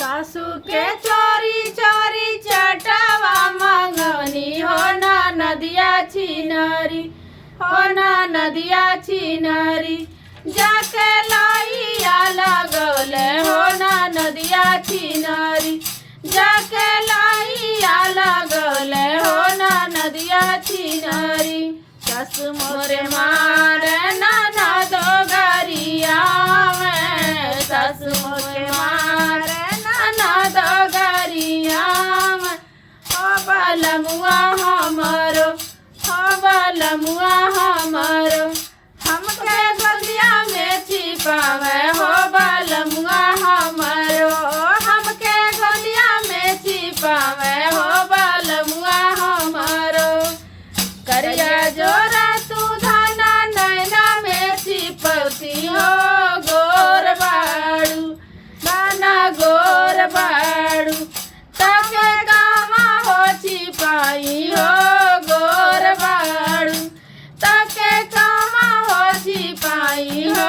सासू के चोरी चोरी चटवा मंगवनी हो ना नदिया छिनरी हो ना नदिया छिनरी जाके लइया लगौले हो ना नदिया छिनरी जाके लइया लगौले हो ना नदिया छिनरी सासू मोरे मारे नाना दो गरिया में सासू मोरे मारे नाना दो गरिया में हो बलमुआ हमरो हो बलमुआ हमरो हमके गोदिया में छिपावे हो बलमुआ हमरो हमके गोदिया में छिपावे हो बलमुआ हमरो करिया जोरा तू धाना नैना में छिपौती हो गोर बाड़ू नाना गोर बाड़ू तके गावा हो छिपाई हो गोर बाड़ू तके कामा हो छिपाई हो